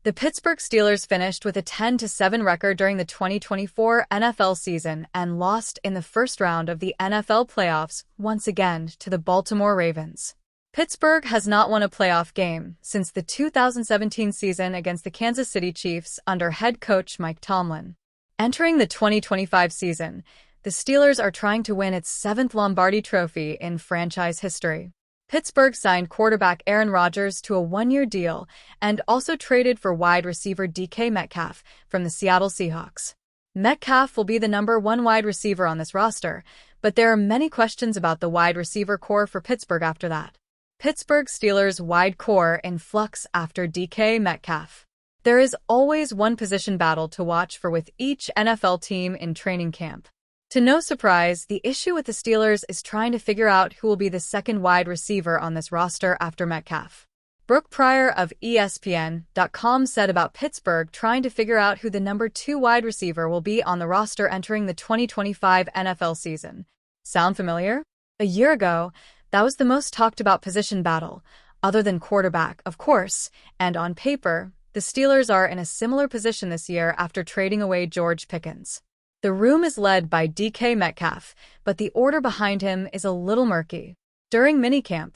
The Pittsburgh Steelers finished with a 10-7 record during the 2024 NFL season and lost in the first round of the NFL playoffs once again to the Baltimore Ravens. Pittsburgh has not won a playoff game since the 2017 season against the Kansas City Chiefs under head coach Mike Tomlin. Entering the 2025 season, the Steelers are trying to win its 7th Lombardi Trophy in franchise history. Pittsburgh signed quarterback Aaron Rodgers to a one-year deal and also traded for wide receiver DK Metcalf from the Seattle Seahawks. Metcalf will be the number 1 wide receiver on this roster, but there are many questions about the wide receiver core for Pittsburgh after that. Pittsburgh Steelers wide core in flux after DK Metcalf. There is always one position battle to watch for with each NFL team in training camp. To no surprise, the issue with the Steelers is trying to figure out who will be the second wide receiver on this roster after Metcalf. Brooke Pryor of ESPN.com said about Pittsburgh trying to figure out who the number 2 wide receiver will be on the roster entering the 2025 NFL season. Sound familiar? A year ago, that was the most talked about position battle, other than quarterback, of course, and on paper, the Steelers are in a similar position this year after trading away George Pickens. The room is led by DK Metcalf, but the order behind him is a little murky. During minicamp,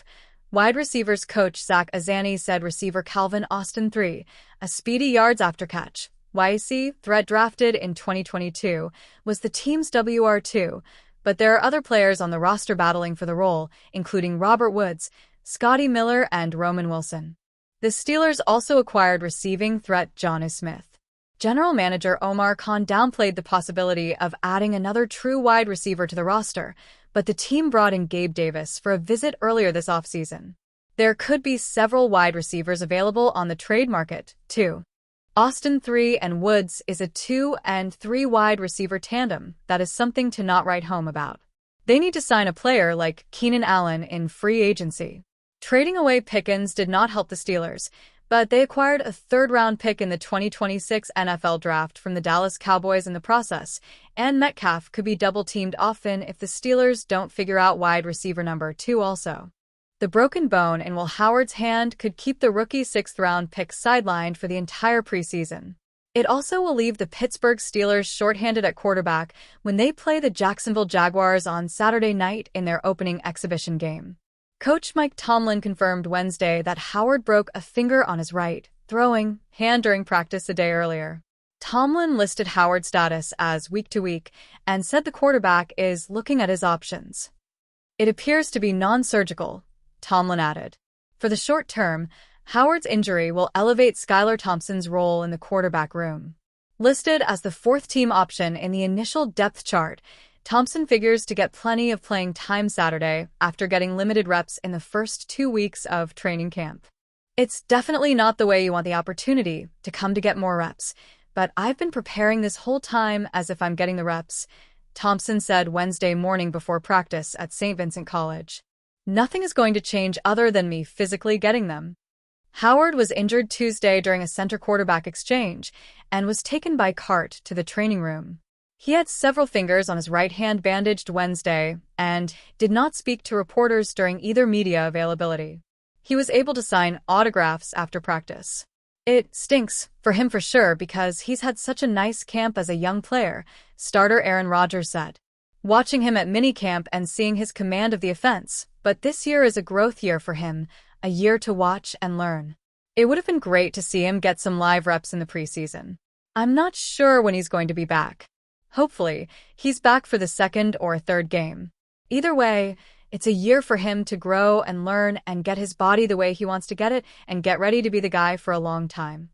wide receivers coach Zach Azzanni said receiver Calvin Austin III, a speedy yards after catch, YAC threat drafted in 2022, was the team's WR2, but there are other players on the roster battling for the role, including Robert Woods, Scotty Miller, and Roman Wilson. The Steelers also acquired receiving threat Jonnu Smith. General manager Omar Khan downplayed the possibility of adding another true wide receiver to the roster, but the team brought in Gabe Davis for a visit earlier this offseason. There could be several wide receivers available on the trade market, too. Austin III and Woods is a 2 and 3 wide receiver tandem that is something to not write home about. They need to sign a player like Keenan Allen in free agency. Trading away Pickens did not help the Steelers, but they acquired a 3rd-round pick in the 2026 NFL Draft from the Dallas Cowboys in the process, and Metcalf could be double-teamed often if the Steelers don't figure out wide receiver number 2 also. The broken bone in Will Howard's hand could keep the rookie 6th-round pick sidelined for the entire preseason. It also will leave the Pittsburgh Steelers shorthanded at quarterback when they play the Jacksonville Jaguars on Saturday night in their opening exhibition game. Coach Mike Tomlin confirmed Wednesday that Howard broke a finger on his right, throwing hand during practice a day earlier. Tomlin listed Howard's status as week-to-week and said the quarterback is looking at his options. It appears to be non-surgical, Tomlin added. For the short term, Howard's injury will elevate Skylar Thompson's role in the quarterback room. Listed as the 4th-team option in the initial depth chart, Thompson figures to get plenty of playing time Saturday after getting limited reps in the first 2 weeks of training camp. It's definitely not the way you want the opportunity to come to get more reps, but I've been preparing this whole time as if I'm getting the reps, Thompson said Wednesday morning before practice at St. Vincent College. Nothing is going to change other than me physically getting them. Howard was injured Tuesday during a center quarterback exchange and was taken by cart to the training room. He had several fingers on his right hand bandaged Wednesday and did not speak to reporters during either media availability. He was able to sign autographs after practice. It stinks for him for sure because he's had such a nice camp as a young player, starter Aaron Rodgers said. Watching him at minicamp and seeing his command of the offense, but this year is a growth year for him, a year to watch and learn. It would have been great to see him get some live reps in the preseason. I'm not sure when he's going to be back. Hopefully, he's back for the 2nd or 3rd game. Either way, it's a year for him to grow and learn and get his body the way he wants to get it and get ready to be the guy for a long time.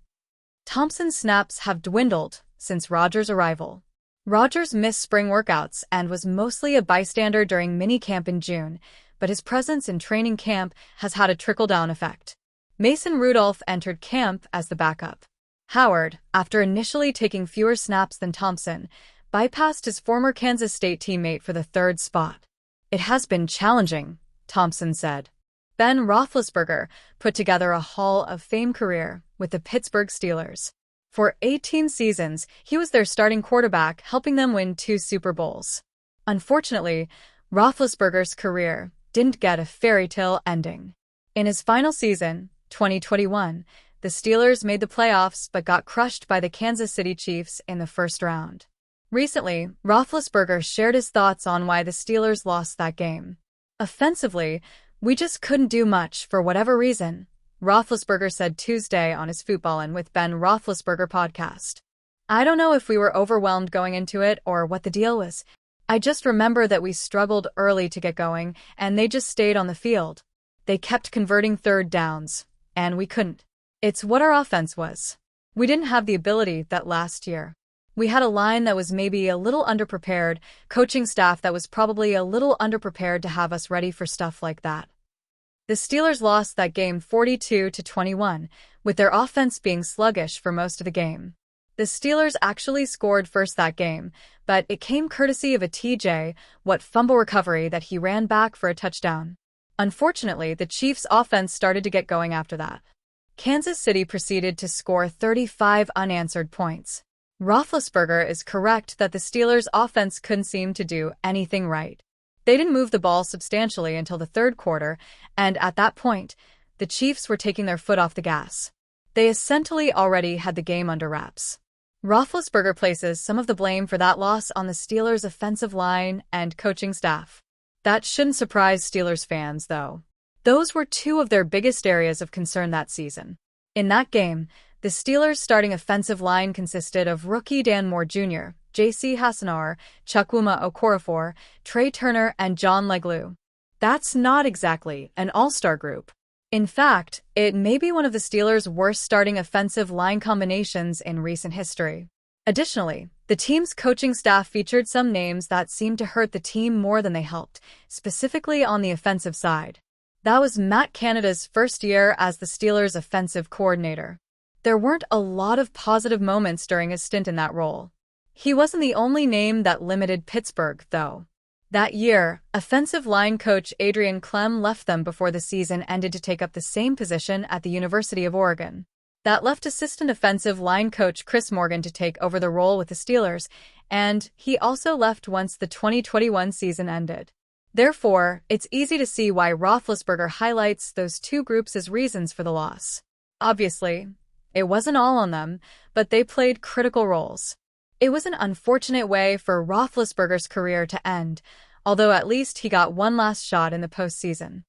Thompson's snaps have dwindled since Rodgers' arrival. Rodgers missed spring workouts and was mostly a bystander during minicamp in June, but his presence in training camp has had a trickle-down effect. Mason Rudolph entered camp as the backup. Howard, after initially taking fewer snaps than Thompson, bypassed his former Kansas State teammate for the 3rd spot. It has been challenging, Thompson said. Ben Roethlisberger put together a Hall of Fame career with the Pittsburgh Steelers. For 18 seasons, he was their starting quarterback, helping them win 2 Super Bowls. Unfortunately, Roethlisberger's career didn't get a fairy tale ending. In his final season, 2021, The Steelers made the playoffs but got crushed by the Kansas City Chiefs in the first round. Recently, Roethlisberger shared his thoughts on why the Steelers lost that game. Offensively, we just couldn't do much for whatever reason, Roethlisberger said Tuesday on his Footballin' with Ben Roethlisberger podcast. I don't know if we were overwhelmed going into it or what the deal was. I just remember that we struggled early to get going, and they just stayed on the field. They kept converting third downs, and we couldn't. It's what our offense was. We didn't have the ability that last year. We had a line that was maybe a little underprepared, coaching staff that was probably a little underprepared to have us ready for stuff like that. The Steelers lost that game 42-21, with their offense being sluggish for most of the game. The Steelers actually scored first that game, but it came courtesy of a TJ Watt fumble recovery that he ran back for a touchdown. Unfortunately, the Chiefs' offense started to get going after that. Kansas City proceeded to score 35 unanswered points. Roethlisberger is correct that the Steelers' offense couldn't seem to do anything right. They didn't move the ball substantially until the third quarter, and at that point, the Chiefs were taking their foot off the gas. They essentially already had the game under wraps. Roethlisberger places some of the blame for that loss on the Steelers' offensive line and coaching staff. That shouldn't surprise Steelers fans, though. Those were two of their biggest areas of concern that season. In that game, the Steelers' starting offensive line consisted of rookie Dan Moore Jr., J.C. Hassenauer, Chukwuma Okorafor, Trey Turner, and John Leglue. That's not exactly an all-star group. In fact, it may be one of the Steelers' worst starting offensive line combinations in recent history. Additionally, the team's coaching staff featured some names that seemed to hurt the team more than they helped, specifically on the offensive side. That was Matt Canada's first year as the Steelers' offensive coordinator. There weren't a lot of positive moments during his stint in that role. He wasn't the only name that limited Pittsburgh, though. That year, offensive line coach Adrian Clem left them before the season ended to take up the same position at the University of Oregon. That left assistant offensive line coach Chris Morgan to take over the role with the Steelers, and he also left once the 2021 season ended. Therefore, it's easy to see why Roethlisberger highlights those two groups as reasons for the loss. Obviously, it wasn't all on them, but they played critical roles. It was an unfortunate way for Roethlisberger's career to end, although at least he got one last shot in the postseason.